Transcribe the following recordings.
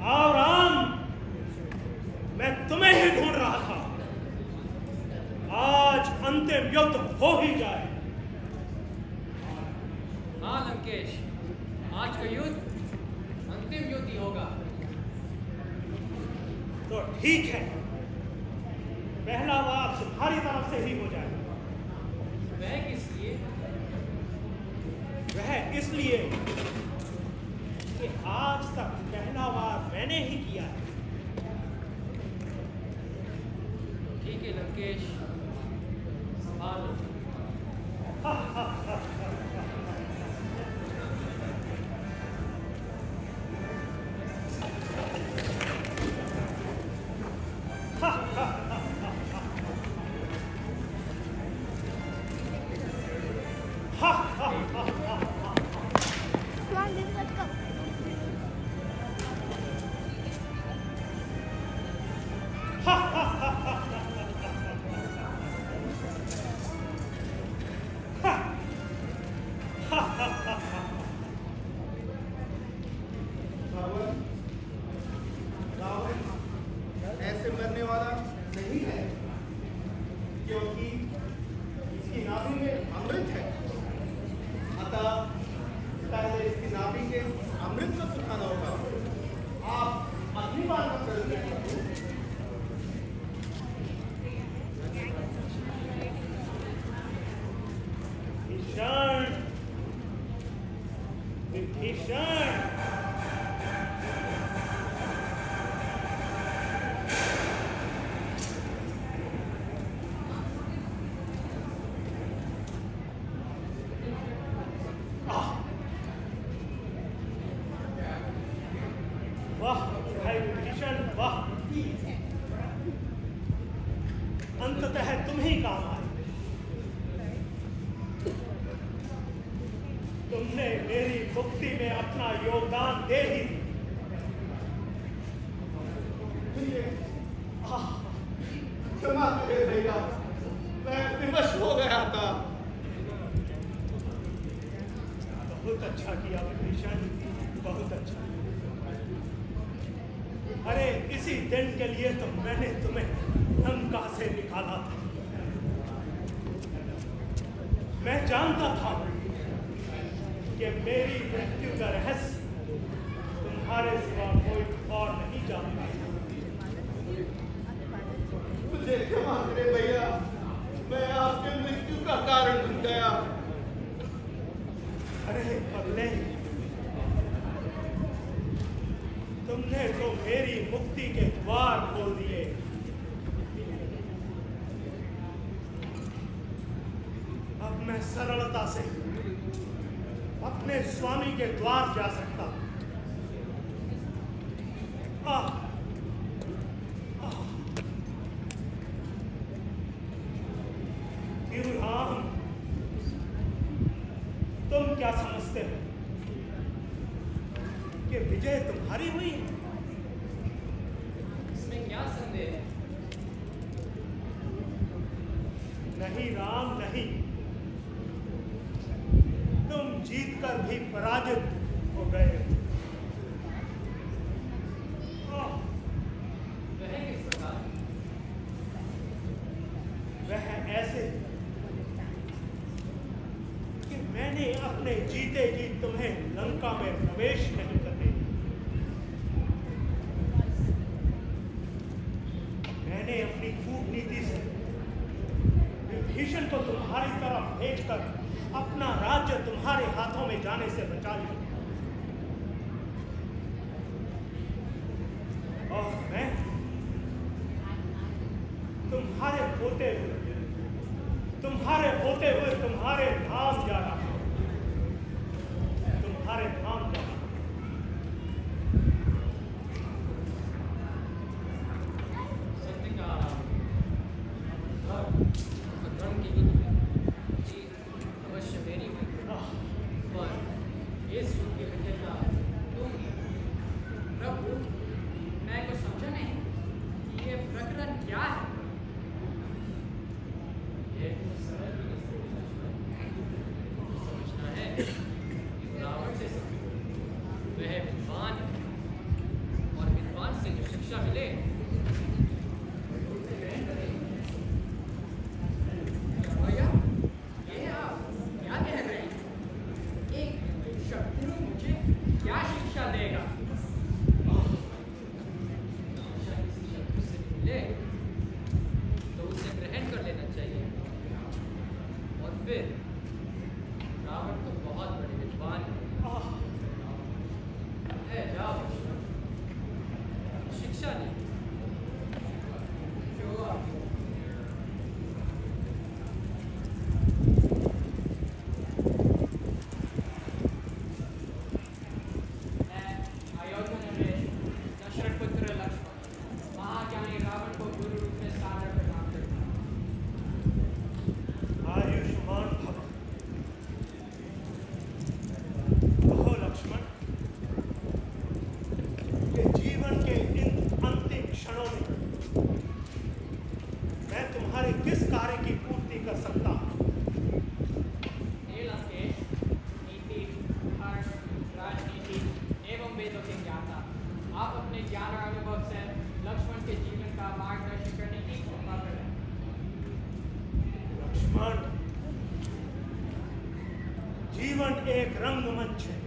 आओ राम, मैं तुम्हें ही ढूंढ रहा था। आज अंतिम युद्ध हो ही जाए। हाँ लंकेश, आज का युद्ध अंतिम युद्ध ही होगा। तो ठीक है, पहला वार तुम्हारी तरफ से ही हो जाएगा। वह किस लिए? वह इसलिए कि आज तक पहला वार मैंने ही किया है। ठीक है लंकेश, संभालो। ऐसे मरने वाला नहीं है, क्योंकि इसकी नाभि में अमृत है। अतः पहले इसकी नाभि के अमृत को सुखाना होगा। आप अगली बार का प्रयत्न करो। विभीषण, वाह भाई विभीषण, वाह, अंततः तुम ही काम आए। तुमने मेरी मुक्ति में अपना योगदान दे ही क्षमा करें भैया, मैं विवश हो गया था। बहुत अच्छा किया विभीषण, बहुत अच्छा। अरे इसी दिन के लिए तो मैंने तुम्हें लंका से निकाला था। मैं जानता था कि मेरी मृत्यु का रहस्य तुम्हारे सिवा कोई और नहीं जानता। मुझे क्षमा करें भैया, मैं आपके मृत्यु का कारण बन गया। अरे पगले, तुमने तो मेरी मुक्ति के द्वार खोल दिए। अब मैं सरलता से अपने स्वामी के द्वार जा सकता हूं। राम, तुम क्या समझते हो कि विजय तुम्हारी हुई है? इसमें क्या संदेह है? नहीं राम, नहीं। तुम जीतकर भी पराजित हो गए। वह किस प्रकार? वह ऐसे कि मैंने अपने जीते जी तुम्हें लंका में प्रवेश नहीं करने दिया। मैंने अपनी कूटनीति से विभीषण को तुम्हारी तरफ भेजकर अपना राज्य तुम्हारे हाथों में जाने से बचा लिया। और मैं तुम्हारे होते हुए तुम्हारे धाम जा रहा हूं। तुम्हारे धाम जा रहा हूं। सत्य का धर्म की नीति अवश्य मेरी हुई, पर इस युग के विजेता तुम। प्रभु, मैं कुछ समझा नहीं कि ये प्रकरण क्या है। ये सरल समझना है, रावण से विद्वान है और विद्वान से जो शिक्षा मिले भैया, ये आप क्या कह रहे हैं? एक शत्रु मुझे क्या शिक्षा देगा? शिक्षा किसी शत्रु से मिले तो उसे ग्रहण कर लेना चाहिए। और फिर रावण तो बहुत बड़े विद्वान है। जाओ शिक्षा ली। आयुष्मान भव। कहो लक्ष्मण, कि जीवन के इन अंतिम क्षणों में मैं तुम्हारे किस कार्य की पूर्ति कर सकता हूँ? नीति, धर्म, राजनीति एवं वेदों के ज्ञाता, आप अपने ज्ञान और अनुभव से लक्ष्मण के जीवन का मार्गदर्शन करने की कृपा करें। लक्ष्मण, जीवन एक रंगमंच है।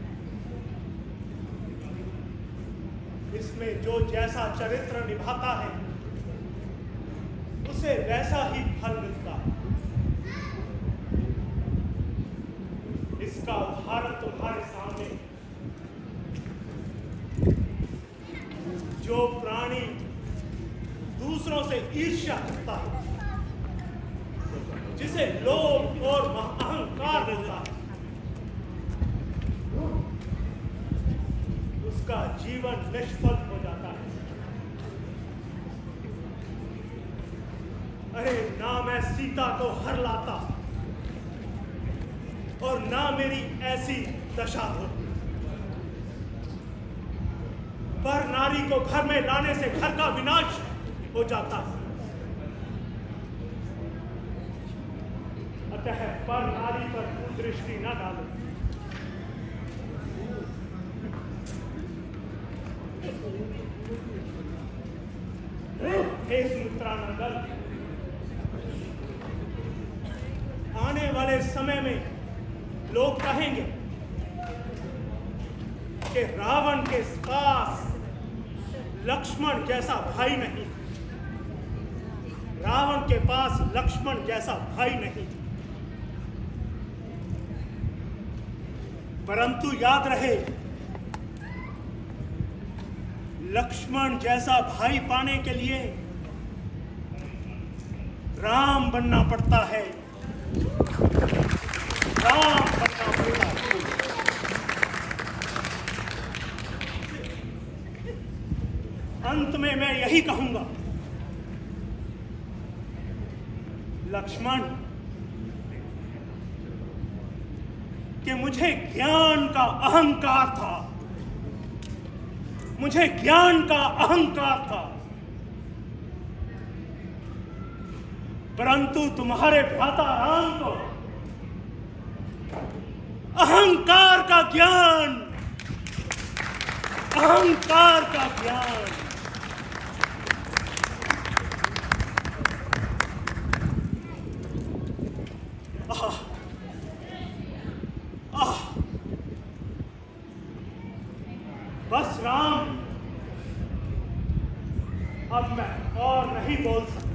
इसमें जो जैसा चरित्र निभाता है उसे वैसा ही फल मिलता है। इसका उदाहरण तुम्हारे सामने। जो प्राणी दूसरों से ईर्ष्या करता है, जिसे लोभ और अहंकार होता है, उसका जीवन निष्फल हो जाता है। अरे ना मैं सीता को हर लाता और ना मेरी ऐसी दशा होती। पर नारी को घर में लाने से घर का विनाश हो जाता है। अतः पर नारी पर दृष्टि न डालो। हे सुमित्रानंदन, आने वाले समय में लोग कहेंगे कि रावण के पास लक्ष्मण जैसा भाई नहीं। रावण के पास लक्ष्मण जैसा भाई नहीं। परंतु याद रहे, लक्ष्मण जैसा भाई पाने के लिए राम बनना पड़ता है। राम बनना पड़ता है। अंत में मैं यही कहूंगा, लक्ष्मण, कि मुझे ज्ञान का अहंकार था। मुझे ज्ञान का अहंकार था, परंतु तुम्हारे भ्राता राम को अहंकार का ज्ञान, अहंकार का ज्ञान। बस राम, अब मैं और नहीं बोल सकता।